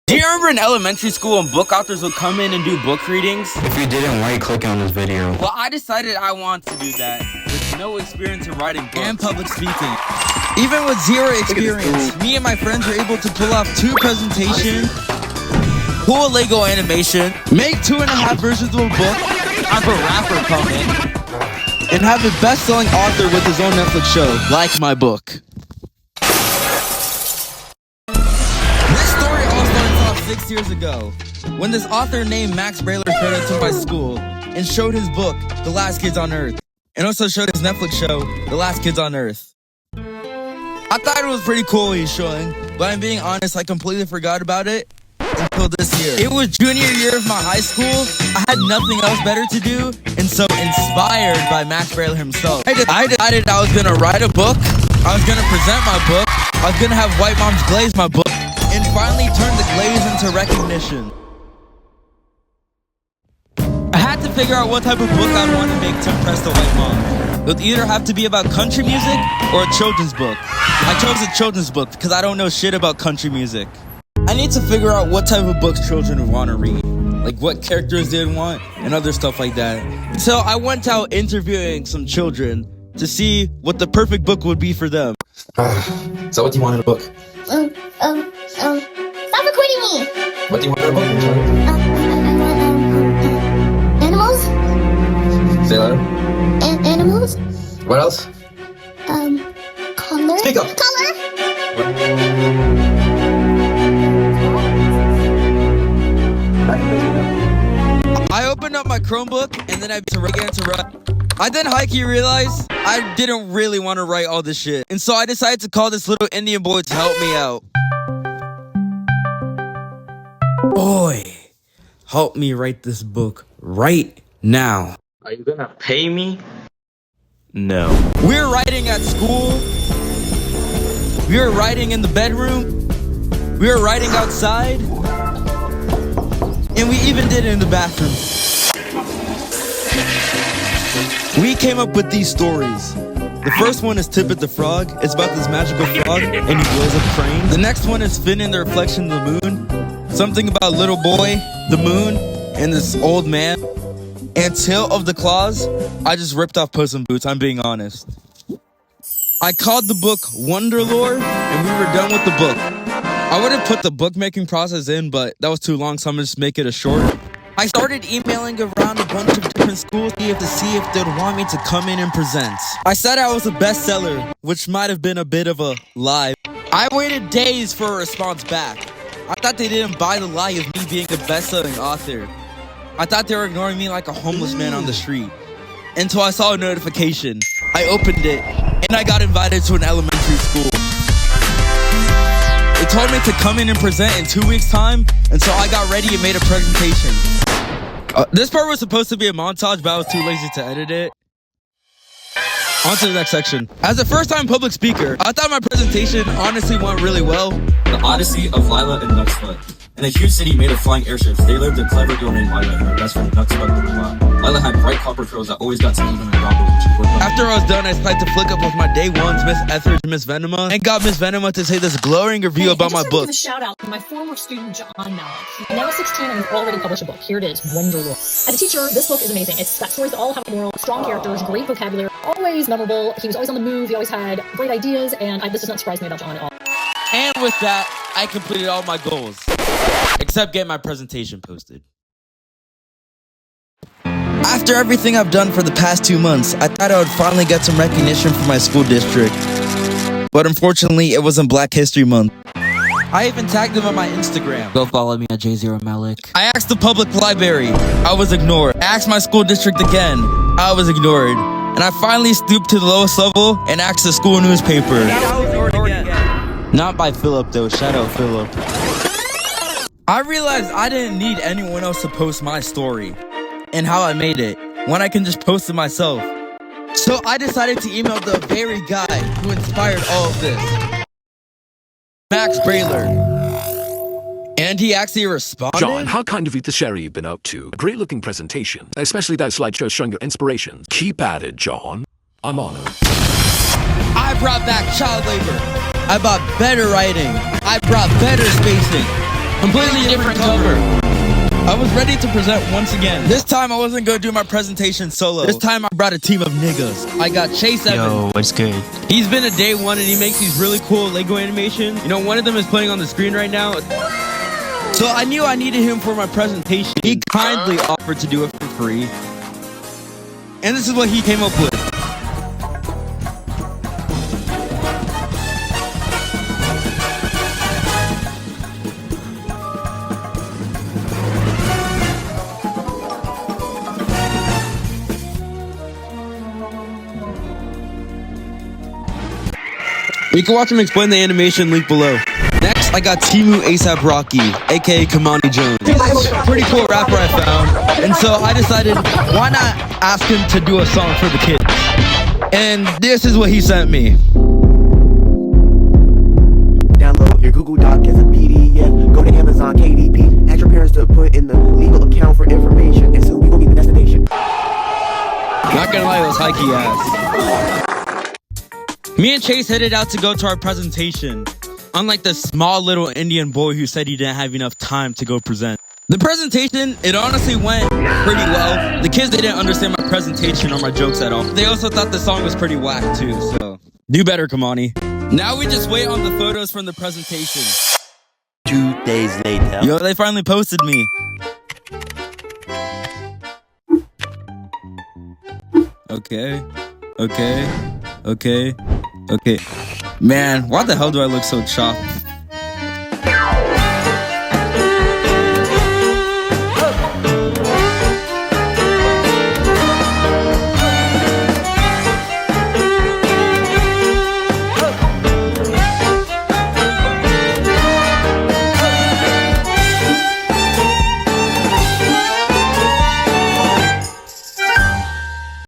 Do you remember in elementary school when book authors would come in and do book readings? If you didn't, why are you clicking on this video? Well, I decided I want to do that with no experience in writing books and public speaking. Even with zero experience, me and my friends were able to pull off 2 presentations, pull a Lego animation, make 2.5 versions of a book, have a rapper come in, and have a best-selling author with his own Netflix show, like my book. This story all started off 6 years ago, when this author named Max Brailer showed up to my school and showed his book, The Last Kids on Earth, and also showed his Netflix show, The Last Kids on Earth. I thought it was pretty cool he's showing, but I'm being honest, I completely forgot about it until this year. It was junior year of my high school. I had nothing else better to do, and so inspired by Max Brailer himself, I decided I was gonna write a book, I was gonna present my book, I was gonna have white moms glaze my book, and finally turn the glaze into recognition. I had to figure out what type of book I'd want to make to impress the white mom. It would either have to be about country music or a children's book. I chose a children's book because I don't know shit about country music. I need to figure out what type of books children would want to read, like what characters they'd want and other stuff like that. So I went out interviewing some children to see what the perfect book would be for them. So what do you want in a book? Stop recording me! What do you want in a book? Animals? Say louder. Animals? What else? Color? Speak up. Color? I opened up my Chromebook and then I began to write. I then hikey realized I didn't really want to write all this shit. And so I decided to call this little Indian boy to help me out. Boy, help me write this book right now. Are you gonna pay me? No. We're writing at school. We're writing in the bedroom. We're writing outside. And we even did it in the bathroom. We came up with these stories. The first one is Tippet the Frog. It's about this magical frog and he blows up trains. The next one is Finn and the Reflection of the Moon. Something about a little boy, the moon, and this old man. And Tale of the Claws. I just ripped off Puss in Boots, I'm being honest. I called the book Wonderlore, and we were done with the book. I would have put the bookmaking process in, but that was too long, so I'm gonna just make it a short. I started emailing around a bunch of different schools to see if they'd want me to come in and present. I said I was a bestseller, which might have been a bit of a lie. I waited days for a response back. I thought they didn't buy the lie of me being a best-selling author. I thought they were ignoring me like a homeless man on the street. Until I saw a notification. I opened it, and I got invited to an elementary school. They told me to come in and present in 2 weeks' time, and so I got ready and made a presentation. This part was supposed to be a montage, but I was too lazy to edit it. On to the next section. As a first-time public speaker, I thought my presentation honestly went really well. The Odyssey of Lila and Nuxbutt. In a huge city made of flying airships, they lived a clever girl named Lila and her best friend Nuxbutt lived a lot. Lila had bright copper curls that always got to even her goggles when she worked on. After I was done, I decided to flick up with my day ones, Miss Etheridge and Miss Venema, and got Miss Venema to say this glowing review about my book. Give a shout out to my former student John Malik. Now 16 and he's already published a book. Here it is, Wonderlore. As a teacher, this book is amazing. It's got stories that all have a moral, strong characters, great vocabulary, always memorable. He was always on the move. He always had great ideas, and this does not surprise me about John at all. And with that, I completed all my goals, except get my presentation posted. After everything I've done for the past 2 months, I thought I would finally get some recognition from my school district. But unfortunately, it wasn't Black History Month. I even tagged them on my Instagram. Go follow me at J0Malik. I asked the public library. I was ignored. I asked my school district again. I was ignored. And I finally stooped to the lowest level and asked the school newspaper. Not by Philip though, shout out Philip. I realized I didn't need anyone else to post my story and how I made it when I can just post it myself. So I decided to email the very guy who inspired all of this, Max Brailer. And he actually responded. John, how kind of you to share you've been up to. A great looking presentation, especially that slideshow showing your inspirations. Keep at it, John. I'm honored. I brought back child labor. I brought better writing. I brought better spacing. Completely different cover. I was ready to present once again. This time I wasn't gonna do my presentation solo. This time I brought a team of niggas. I got Chase Evans. Yo, what's good? He's been a day one and he makes these really cool Lego animations. You know, one of them is playing on the screen right now. So I knew I needed him for my presentation. He kindly offered to do it for free. And this is what he came up with. You can watch him explain the animation link below. Next, I got Timu ASAP Rocky, aka Kamani Jones. Pretty cool rapper I found. And so I decided, why not ask him to do a song for the kids? And this is what he sent me. Download your Google Doc as a PDF. Go to Amazon KDP. Ask your parents to put in the legal account for information. And soon we gon' be the destination. Not gonna lie, it was hikey ass. Me and Chase headed out to go to our presentation. Unlike the small little Indian boy who said he didn't have enough time to go present. The presentation, it honestly went pretty well. The kids, they didn't understand my presentation or my jokes at all. They also thought the song was pretty whack too, so do better, Kamani. Now we just wait on the photos from the presentation. 2 days later. Yo, they finally posted me. Okay. Man, why the hell do I look so chopped?